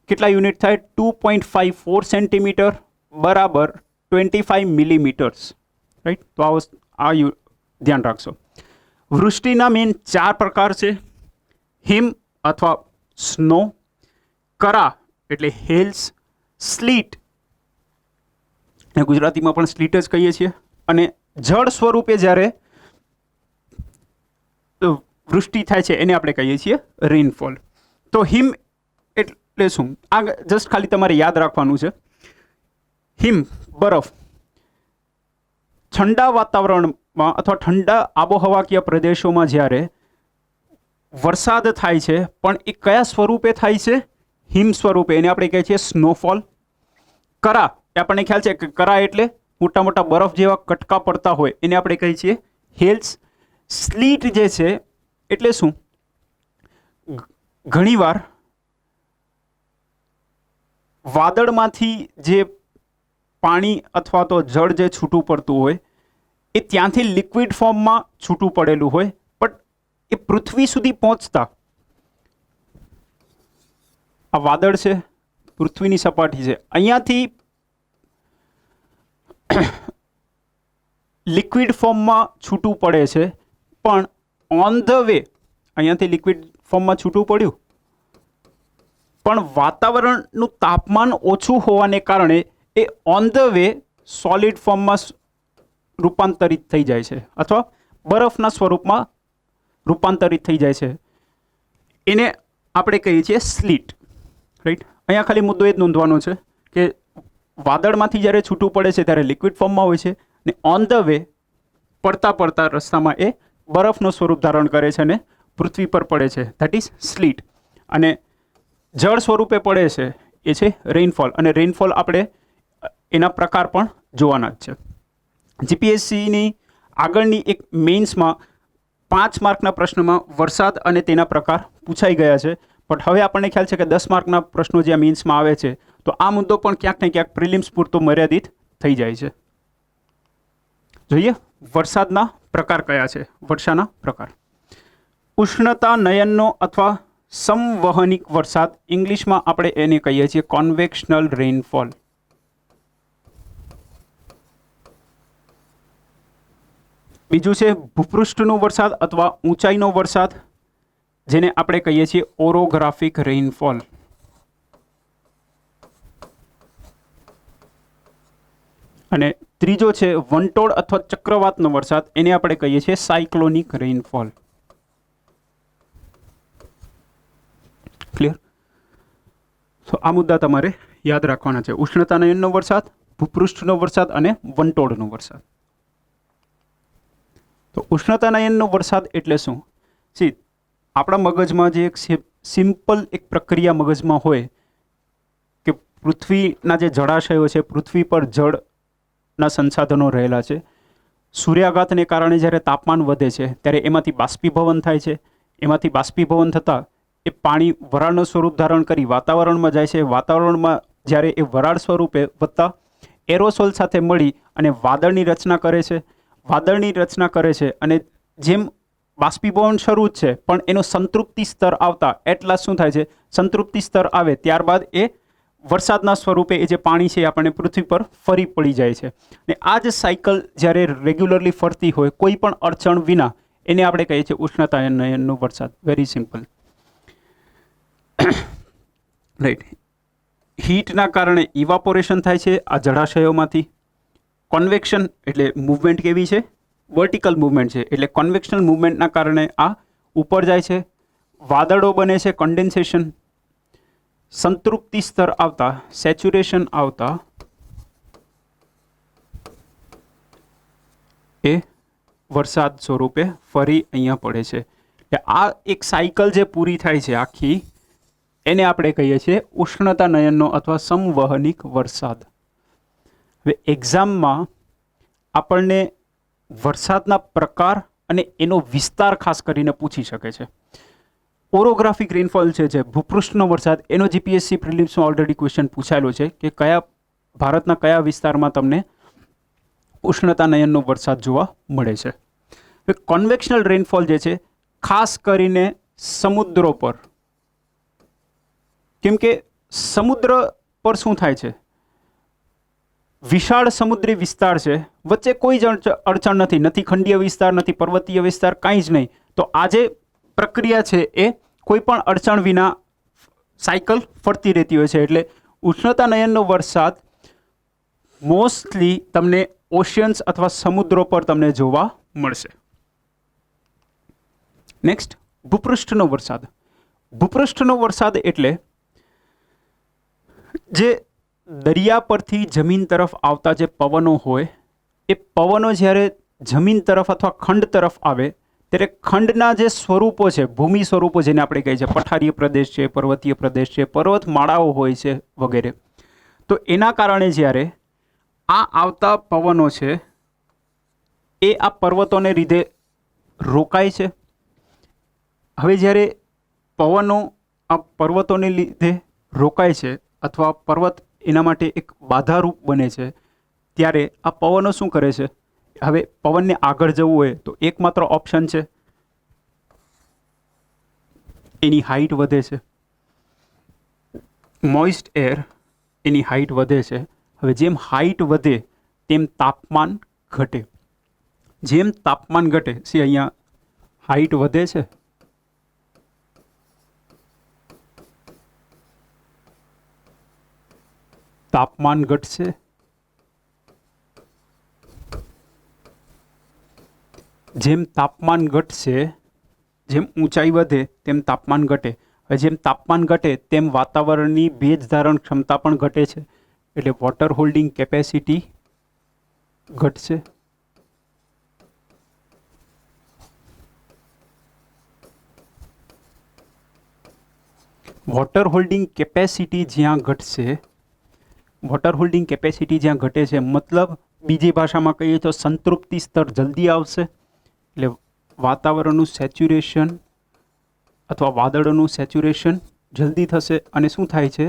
કેટલા યુનિટ થાય? 2.54 સેન્ટીમીટર બરાબર 25 મિલીમીટર્સ, રાઈટ. તો આ ધ્યાન રાખશો. વૃષ્ટિના મેઇન 4 પ્રકાર છે: હિમ અથવા સ્નો, કરા એટલે હેલ્સ, સ્લીટ, ગુજરાતીમાં પણ સ્લીટ જ કહીએ છીએ, અને જળ સ્વરૂપે જ્યારે વૃષ્ટિ થાય છે એને આપણે કહીએ છીએ રેઇનફોલ. તો હિમ એટલે શું? આ જસ્ટ ખાલી તમારે યાદ રાખવાનું છે. હિમ, બરફ, ઠંડા વાતાવરણમાં અથવા ઠંડા આબોહવાકીય પ્રદેશોમાં જ્યારે વરસાદ થાય છે, પણ એ કયા સ્વરૂપે થાય છે? હિમ સ્વરૂપે. એને આપણે કહીએ છીએ સ્નોફોલ. કરા, એ આપણને ખ્યાલ છે કે કરા એટલે મોટા મોટા બરફ જેવા કટકા પડતા હોય, એને આપણે કહીએ છીએ હેલ્સ. સ્લીટ જે છે એટલે શું? ઘણીવાર વાદળમાંથી જે પાણી અથવા તો જળ જે છૂટું પડતું હોય એ ત્યાંથી લિક્વિડ ફોર્મમાં છૂટું પડેલું હોય, પણ એ પૃથ્વી સુધી પહોંચતા, આ વાદળ છે, પૃથ્વીની સપાટી છે, અહીંયાથી લિક્વિડ ફોર્મમાં છૂટું પડે છે, પણ ઓન ધ વે અહીંયાથી લિક્વિડ ફોર્મમાં છૂટું પડ્યું, પણ વાતાવરણનું તાપમાન ઓછું હોવાને કારણે એ ઓન ધ વે સોલિડ ફોર્મમાં રૂપાંતરિત થઈ જાય છે અથવા બરફના સ્વરૂપમાં રૂપાંતરિત થઈ જાય છે. એને આપણે કહીએ છીએ સ્લીટ. રાઈટ. અહીંયા ખાલી મુદ્દો એ જ નોંધવાનો છે કે વાદળમાંથી જ્યારે છૂટું પડે છે ત્યારે લિક્વિડ ફોર્મમાં હોય છે, ને ઓન ધ વે પડતા રસ્તામાં એ બરફનું સ્વરૂપ ધારણ કરે છે અને પૃથ્વી પર પડે છે. That is sleet. અને જળ સ્વરૂપે પડે છે એ છે રેઇનફોલ. અને રેઇનફોલ આપણે એના પ્રકાર પણ જોવાના જ છે. જીપીએસસીની આગળની એક મેઇન્સમાં 5 માર્કના પ્રશ્નમાં વરસાદ અને તેના પ્રકાર પૂછાઈ ગયા છે, બટ હવે આપણને ખ્યાલ છે કે 10 માર્કના પ્રશ્નો જે મેઇન્સમાં આવે છે, તો આ મુદ્દો પણ ક્યાંક ને ક્યાંક પ્રિલિમ્સ પૂરતો મર્યાદિત થઈ જાય છે. જોઈએ વરસાદના પ્રકાર કયા છે. વર્ષાના પ્રકાર: ઉષ્ણતા નયનનો અથવા સંવહનિક વરસાદ, ઇંગ્લિશમાં આપણે એને કહીએ છીએ કોન્વેક્શનલ રેઇનફોલ. બીજું છે ભૂપૃષ્ઠનો વરસાદ અથવા ઊંચાઈનો વરસાદ, જેને આપણે કહીએ છીએ ઓરોગ્રાફિક રેઇનફોલ. અને ત્રીજો છે વંટોળ અથવા ચક્રવાતનો વરસાદ, એને આપણે કહીએ છીએ સાયક્લોનિક રેઇનફોલ. ક્લિયર? તો આ મુદ્દા તમારે યાદ રાખવાના છે: ઉષ્ણતા નયનનો વરસાદ, ભૂપૃષ્ઠનો વરસાદ અને વંટોળનો વરસાદ. તો ઉષ્ણતા નયનનો વરસાદ એટલે શું? આપણા મગજમાં જે એક સિમ્પલ એક પ્રક્રિયા મગજમાં હોય કે પૃથ્વીના જે જળાશયો છે, પૃથ્વી પર જળના સંસાધનો રહેલા છે, સૂર્યાઘાતને કારણે જ્યારે તાપમાન વધે છે ત્યારે એમાંથી બાષ્પીભવન થાય છે. એમાંથી બાષ્પીભવન થતાં એ પાણી વરાળનું સ્વરૂપ ધારણ કરી વાતાવરણમાં જાય છે. વાતાવરણમાં જ્યારે એ વરાળ સ્વરૂપે વધતા એરોસોલ સાથે મળી અને વાદળની રચના કરે છે. વાદળની રચના કરે છે અને જેમ બાષ્પીભવન શરૂ જ છે, પણ એનો સંતૃપ્તિ સ્તર આવતા એટલા શું થાય છે? સંતૃપ્તિ સ્તર આવે ત્યારબાદ એ વરસાદના સ્વરૂપે એ જે પાણી છે એ આપણને પૃથ્વી પર ફરી પડી જાય છે. ને આ જ સાયકલ જ્યારે રેગ્યુલરલી ફરતી હોય કોઈ પણ અડચણ વિના, એને આપણે કહીએ છીએ ઉષ્ણતા નયનનો વરસાદ. Very simple. રાઈટ. હીટના કારણે ઇવાપોરેશન થાય છે આ જળાશયોમાંથી. કોન્વેક્શન એટલે મૂવમેન્ટ કેવી છે? વર્ટિકલ મૂવમેન્ટ છે, એટલે કોન્વેક્શનલ મૂવમેન્ટના કારણે આ ઉપર જાય છે. વાદળો બને છે, કન્ડેન્સેશન. સંતૃપ્તિ સ્તર આવતા, સેચ્યુરેશન આવતા એ વરસાદ સ્વરૂપે ફરી અહીંયા પડે છે. આ એક સાયકલ જે પૂરી થાય છે આખી, એને આપણે કહીએ છીએ ઉષ્ણતા નયનનો અથવા સંવહનિક વરસાદ. હવે એક્ઝામમાં આપણને વરસાદના પ્રકાર અને એનો વિસ્તાર ખાસ કરીને પૂછી શકે છે. ઓરોગ્રાફિક રેઇનફોલ છે જે ભૂપૃષ્ઠનો વરસાદ, એનો જીપીએસસી પ્રિલિમ્સમાં ઓલરેડી ક્વેશ્ચન પૂછાયેલો છે કે કયા ભારતના કયા વિસ્તારમાં તમને ઉષ્ણતા નયનનો વરસાદ જોવા મળે છે. હવે કોન્વેક્શનલ રેઇનફોલ જે છે ખાસ કરીને સમુદ્રો પર, કેમ કે સમુદ્ર પર શું થાય છે? વિશાળ સમુદ્રી વિસ્તાર છે, વચ્ચે કોઈ જ અડચણ નથી, નથી ખંડીય વિસ્તાર, નથી પર્વતીય વિસ્તાર, કાંઈ જ નહીં. તો આ જે પ્રક્રિયા છે એ કોઈ પણ અડચણ વિના સાયકલ ફરતી રહેતી હોય છે. એટલે ઉષ્ણતાનયનનો વરસાદ મોસ્ટલી તમને ઓશિયન્સ અથવા સમુદ્રો પર તમને જોવા મળશે. નેક્સ્ટ, ભૂપૃષ્ઠનો વરસાદ. ભૂપૃષ્ઠનો વરસાદ એટલે જે દરિયા પરથી જમીન તરફ આવતા જે પવનો હોય, એ પવનો જ્યારે જમીન તરફ અથવા ખંડ તરફ આવે ત્યારે ખંડના જે સ્વરૂપો છે, ભૂમિ સ્વરૂપો જેને આપણે કહીએ છીએ, પઠારીય પ્રદેશ છે, પર્વતીય પ્રદેશ છે, પર્વતમાળાઓ હોય છે વગેરે, તો એના કારણે જ્યારે આ આવતા પવનો છે એ આ પર્વતોને લીધે રોકાય છે. હવે જ્યારે પવનો આ પર્વતોને લીધે રોકાય છે અથવા પર્વત એના માટે એક બાધારૂપ બને છે, ત્યારે આ પવનો શું કરે છે? હવે પવનને આગળ જવું હોય તો એકમાત્ર ઓપ્શન છે, એની હાઇટ વધે છે. મોઇસ્ટ એર, એની હાઇટ વધે છે. હવે જેમ હાઇટ વધે તેમ તાપમાન ઘટે. જેમ તાપમાન ઘટે, અહીંયા હાઇટ વધે છે, તાપમાન ઘટશે. જેમ તાપમાન ઘટશે, જેમ ઊંચાઈ વધે તેમ તાપમાન ઘટે. હવે જેમ તાપમાન ઘટે તેમ વાતાવરણની ભેજ ધારણ ક્ષમતા પણ ઘટે છે, એટલે વોટર હોલ્ડિંગ કેપેસિટી ઘટશે. વોટર હોલ્ડિંગ કેપેસિટી જ્યાં ઘટશે, વોટર હોલ્ડિંગ કેપેસિટી જ્યાં ઘટે છે, મતલબ બીજી ભાષામાં કહીએ તો સંતૃપ્તિ સ્તર જલ્દી આવશે. એટલે વાતાવરણનું સેચ્યુરેશન અથવા વાદળોનું સેચ્યુરેશન જલ્દી થશે અને શું થાય છે?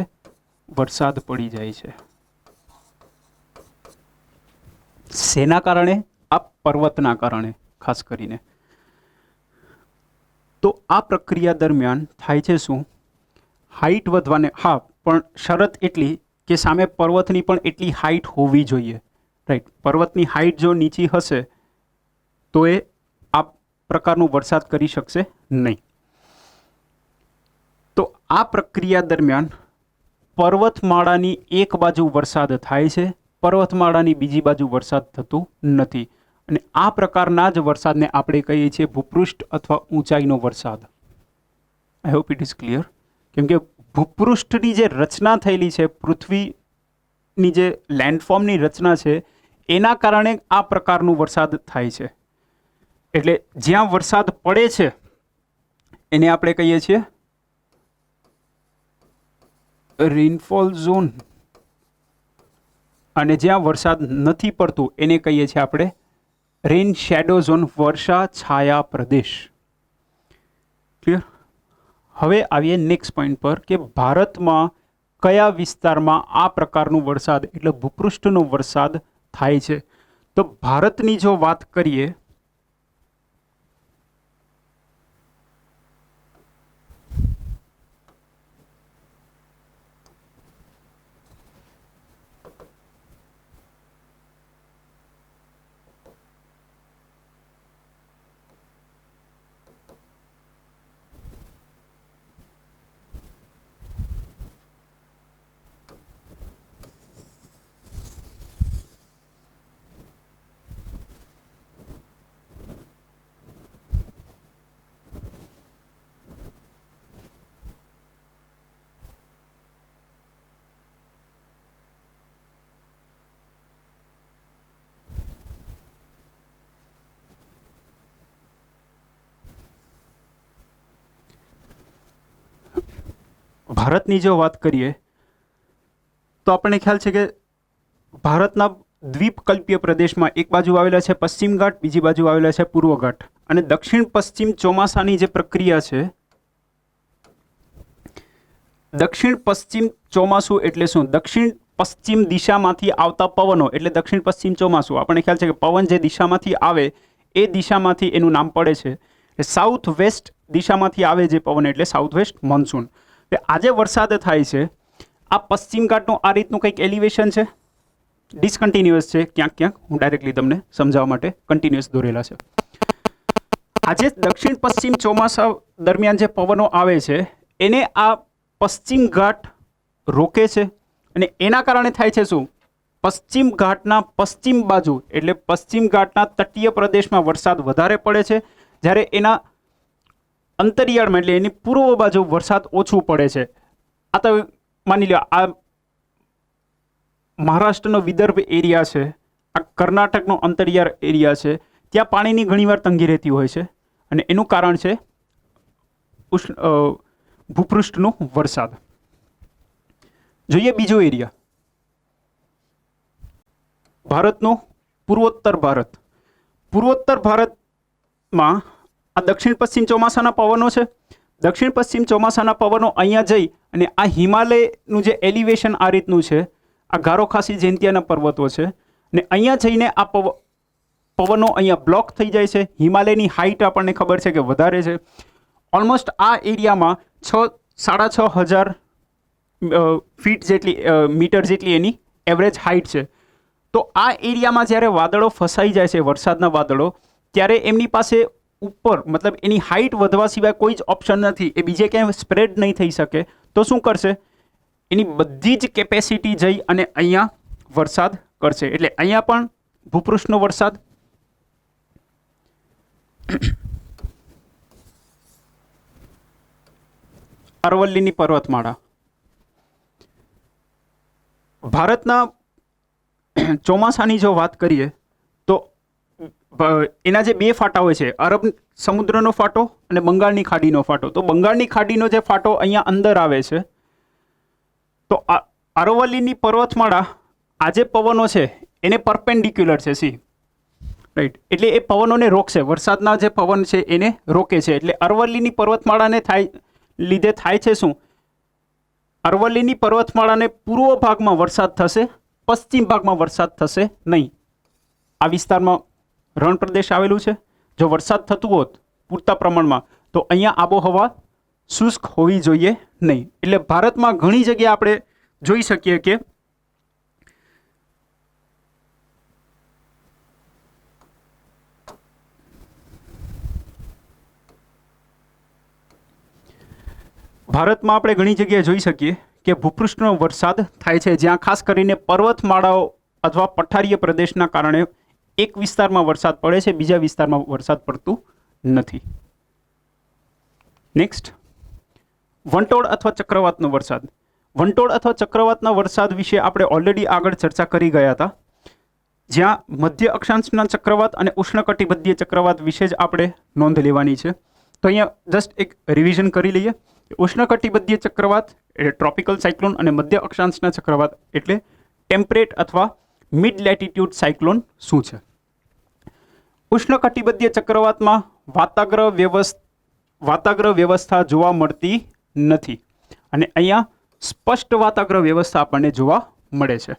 વરસાદ પડી જાય છે. શેના કારણે? આ પર્વતના કારણે ખાસ કરીને. તો આ પ્રક્રિયા દરમિયાન થાય છે શું? હાઇટ વધવાને, હા, પણ શરત એટલી કે સામે પર્વતની પણ એટલી હાઇટ હોવી જોઈએ, રાઈટ. પર્વતની હાઇટ જો નીચી હશે તો એ આ પ્રકારનો વરસાદ કરી શકશે નહીં. તો આ પ્રક્રિયા દરમિયાન પર્વતમાળાની એક બાજુ વરસાદ થાય છે, પર્વતમાળાની બીજી બાજુ વરસાદ થતું નથી. અને આ પ્રકારના જ વરસાદને આપણે કહીએ છીએ ભૂપૃષ્ઠ અથવા ઊંચાઈનો વરસાદ. I hope it is clear. કેમ કે ભૂપૃષ્ઠની જે રચના થયેલી છે, પૃથ્વીની જે લેન્ડફોર્મની રચના છે, એના કારણે આ પ્રકારનો વરસાદ થાય છે. એટલે જ્યાં વરસાદ પડે છે એને આપણે કહીએ છીએ રેનફોલ ઝોન, અને જ્યાં વરસાદ નથી પડતું એને કહીએ છીએ આપણે રેન શેડો ઝોન, વર્ષા છાયા પ્રદેશ. ક્લિયર? હવે આવીએ નેક્સ્ટ પોઈન્ટ પર કે ભારતમાં કયા વિસ્તારમાં આ પ્રકારનો વરસાદ એટલે ભૂપૃષ્ઠનો વરસાદ થાય છે. તો ભારતની જો વાત કરીએ ભારતની જો વાત કરીએ તો આપણને ખ્યાલ છે કે ભારતના દ્વીપકલ્પીય પ્રદેશમાં એક બાજુ આવેલા છે પશ્ચિમ ઘાટ, બીજી બાજુ આવેલા છે પૂર્વ ઘાટ, અને દક્ષિણ પશ્ચિમ ચોમાસાની જે પ્રક્રિયા છે, દક્ષિણ પશ્ચિમ ચોમાસું એટલે શું? દક્ષિણ પશ્ચિમ દિશામાંથી આવતા પવનો એટલે દક્ષિણ પશ્ચિમ ચોમાસું. આપણને ખ્યાલ છે કે પવન જે દિશામાંથી આવે એ દિશામાંથી એનું નામ પડે છે. સાઉથ વેસ્ટ દિશામાંથી આવે જે પવન એટલે સાઉથ વેસ્ટ મોન્સૂન. આજે વરસાદ થાય છે, આ પશ્ચિમ ઘાટનું આ રીતનું કંઈક એલિવેશન છે, ડિસકન્ટિન્યુઅસ છે, ક્યાંક ક્યાંક હું ડાયરેક્ટલી તમને સમજાવવા માટે કન્ટિન્યુઅસ દોરેલા છે. આજે દક્ષિણ પશ્ચિમ ચોમાસા દરમિયાન જે પવનો આવે છે એને આ પશ્ચિમ ઘાટ રોકે છે અને એના કારણે થાય છે શું? પશ્ચિમ ઘાટના પશ્ચિમ બાજુ એટલે પશ્ચિમ ઘાટના તટીય પ્રદેશમાં વરસાદ વધારે પડે છે, જ્યારે એના અંતરિયાળમાં એટલે એની પૂર્વ બાજુ વરસાદ ઓછું પડે છે. આ તો માની લો આ મહારાષ્ટ્રનો વિદર્ભ એરિયા છે, આ કર્ણાટકનો અંતરિયાળ એરિયા છે, ત્યાં પાણીની ઘણીવાર તંગી રહેતી હોય છે અને એનું કારણ છે ભૂપૃષ્ઠનો વરસાદ. જોઈએ બીજો એરિયા, ભારતનો પૂર્વોત્તર ભારત. પૂર્વોત્તર ભારતમાં આ દક્ષિણ પશ્ચિમ ચોમાસાના પવનો છે. દક્ષિણ પશ્ચિમ ચોમાસાના પવનો અહીંયા જઈ અને આ હિમાલયનું જે એલિવેશન આ રીતનું છે, આ ગારો ખાસી જયંતિયાના પર્વતો છે, અને અહીંયા જઈને આ પવનો અહીંયા બ્લોક થઈ જાય છે. હિમાલયની હાઇટ આપણને ખબર છે કે વધારે છે. ઓલમોસ્ટ આ એરિયામાં 6,500 ફીટ જેટલી મીટર જેટલી એની એવરેજ હાઇટ છે. તો આ એરિયામાં જ્યારે વાદળો ફસાઈ જાય છે, વરસાદના વાદળો, ત્યારે એમની પાસે ઉપર મતલબ એની હાઇટ વધવા સિવાય કોઈ જ ઓપ્શન નથી, એ બીજે ક્યાંય સ્પ્રેડ નહીં થઈ શકે. તો શું કરશે? એની બધી જ કેપેસિટી જઈ અને અહીંયા વરસાદ કરશે. એટલે અહીંયા પણ ભૂપૃષ્ઠનો વરસાદ, અરવલ્લીની પર્વતમાળા. ભારતના ચોમાસાની જો વાત કરીએ તો એના જે બે ફાટા હોય છે, અરબ સમુદ્રનો ફાટો અને બંગાળની ખાડીનો ફાટો. તો બંગાળની ખાડીનો જે ફાટો અહીંયા અંદર આવે છે, તો અરવલ્લીની પર્વતમાળા આ જે પવનો છે એને પરપેન્ડિક્યુલર છે, સી રાઈટ, એટલે એ પવનોને રોકશે. વરસાદના જે પવન છે એને રોકે છે. એટલે અરવલ્લીની પર્વતમાળાને લીધે થાય છે શું? અરવલ્લીની પર્વતમાળાને પૂર્વ ભાગમાં વરસાદ થશે, પશ્ચિમ ભાગમાં વરસાદ થશે નહીં. આ વિસ્તારમાં રણ પ્રદેશ આવેલું છે. જો વરસાદ થતું હોત પૂરતા પ્રમાણમાં તો અહીંયા આબોહવા શુષ્ક હોવી જોઈએ નહીં. એટલે ભારતમાં ઘણી જગ્યાએ આપણે જોઈ શકીએ કે કે ભૂપૃષ્ઠનો વરસાદ થાય છે, જ્યાં ખાસ કરીને પર્વતમાળાઓ અથવા પઠારીય પ્રદેશના કારણે એક વિસ્તારમાં વરસાદ પડે છે, બીજા વિસ્તારમાં વરસાદ પડતું નથી. નેક્સ્ટ, વંટોળ અથવા ચક્રવાતનો વરસાદ. વંટોળ અથવા ચક્રવાતના વરસાદ વિશે આપણે ઓલરેડી આગળ ચર્ચા કરી ગયા હતા, જ્યાં મધ્ય અક્ષાંશના ચક્રવાત અને ઉષ્ણકટિબંધીય ચક્રવાત વિશે જ આપણે નોંધ લેવાની છે. તો અહીંયા જસ્ટ એક રિવિઝન કરી લઈએ. ઉષ્ણકટિબંધીય ચક્રવાત એટલે ટ્રોપિકલ સાયક્લોન અને મધ્ય અક્ષાંશના ચક્રવાત એટલે ટેમ્પરેટ અથવા મિડ લેટિટ્યુડ સાયક્લોન શું છે? ઉષ્ણકટિબંધીય ચક્રવાતમાં વાતાગ્ર વ્યવસ્થા જોવા મળતી નથી અને અહીંયા સ્પષ્ટ વાતાગ્ર વ્યવસ્થા આપણને જોવા મળે છે.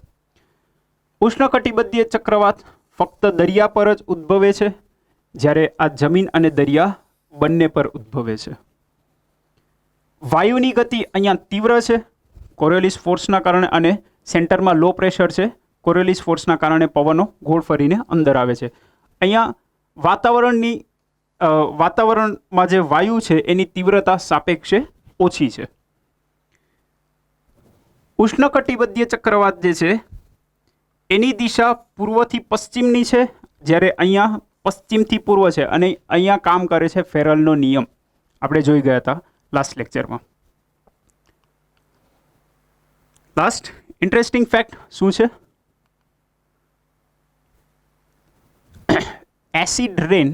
ઉષ્ણકટિબંધીય ચક્રવાત ફક્ત દરિયા પર જ ઉદ્ભવે છે, જ્યારે આ જમીન અને દરિયા બંને પર ઉદ્ભવે છે. વાયુની ગતિ અહીંયા તીવ્ર છે કોરિયોલિસ ફોર્સના કારણે, અને સેન્ટરમાં લો પ્રેશર છે. કોરિયોલિસ ફોર્સના કારણે પવનો ગોળ ફરીને અંદર આવે છે. અહીંયા વાતાવરણમાં જે વાયુ છે એની તીવ્રતા સાપેક્ષે ઓછી છે. ઉષ્ણકટિબંધીય ચક્રવાત જે છે એની દિશા પૂર્વથી પશ્ચિમની છે, જ્યારે અહીંયા પશ્ચિમથી પૂર્વ છે, અને અહીંયા કામ કરે છે ફેરલનો નિયમ. આપણે જોઈ ગયા હતા લાસ્ટ લેક્ચરમાં. લાસ્ટ ઇન્ટરેસ્ટિંગ ફેક્ટ શું છે? એસિડ રેન,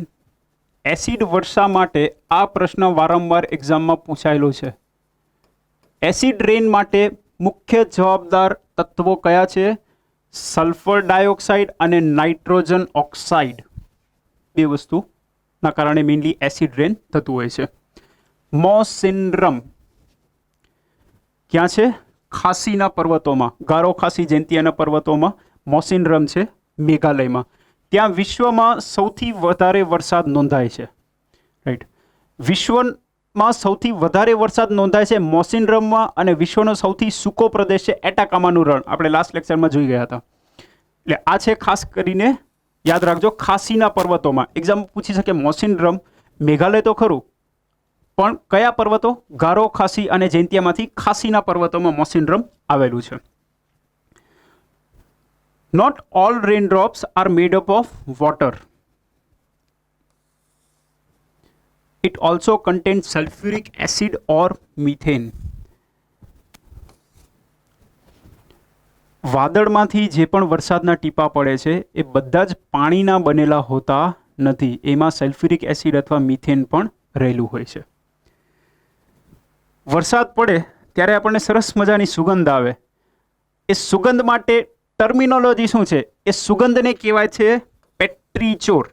એસિડ વર્ષા માટે આ પ્રશ્ન વારંવાર એક્ઝામમાં પૂછાયેલો છે. એસિડ રેન માટે મુખ્ય જવાબદાર તત્વો કયા છે? સલ્ફર ડાયોક્સાઇડ અને નાઇટ્રોજન ઓક્સાઇડ. બે વસ્તુના કારણે મેઇનલી એસિડ રેન થતું હોય છે. મોસિનરમ ક્યાં છે? ખાસીના પર્વતોમાં, ગારો ખાસી જયંતિયાના પર્વતોમાં મોસિનરમ છે, મેઘાલયમાં. ત્યાં વિશ્વમાં સૌથી વધારે વરસાદ નોંધાય છે. રાઈટ, વિશ્વમાં સૌથી વધારે વરસાદ નોંધાય છે મોસિનરમમાં, અને વિશ્વનો સૌથી સૂકો પ્રદેશ છે એટાકામાનું રણ. આપણે લાસ્ટ લેક્ચરમાં જોઈ ગયા હતા. એટલે આ છે ખાસ કરીને યાદ રાખજો ખાસીના પર્વતોમાં એક્ઝામ પૂછી શકે મોસિનરમ મેઘાલય તો ખરું પણ કયા પર્વતો ગારો ખાસી અને જૈંતિયામાંથી ખાસીના પર્વતોમાં મોસિનરમ આવેલું છે. Not all rain drops are made up of water. It also contains sulphuric acid or methane. વાદળમાંથી જે પણ વરસાદના ટીપા પડે છે એ બધા જ પાણીના બનેલા હોતા નથી. એમાં સલ્ફ્યુરિક એસિડ અથવા મિથેન પણ રહેલું હોય છે. વરસાદ પડે ત્યારે આપણને સરસ મજાની સુગંધ આવે. એ સુગંધ માટે ટર્મિનોલોજી શું છે? એ સુગંધને કહેવાય છે પેટ્રીચોર.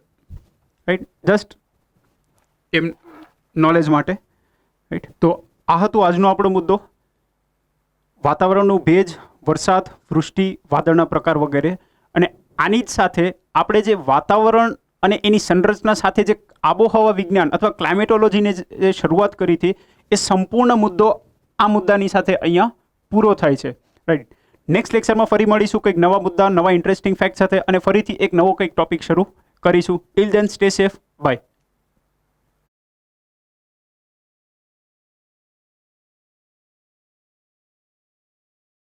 રાઈટ, જસ્ટ એમ નોલેજ માટે. રાઈટ, તો આ હતો આજનો આપણો મુદ્દો. વાતાવરણનું ભેજ, વરસાદ, વૃષ્ટિ, વાદળના પ્રકાર વગેરે. અને આની જ સાથે આપણે જે વાતાવરણ અને એની સંરચના સાથે જે આબોહવા વિજ્ઞાન અથવા ક્લાઇમેટોલોજીને જે શરૂઆત કરી હતી એ સંપૂર્ણ મુદ્દો આ મુદ્દાની સાથે અહીંયા પૂરો થાય છે. રાઈટ, નેક્સ્ટ લેક્ચરમાં ફરી મળીશું કંઈક નવા મુદ્દા, નવા ઇન્ટરેસ્ટિંગ ફેક્ટ સાથે અને ફરીથી એક નવો કંઈક ટોપિક શરૂ કરીશું. Till then stay safe, by.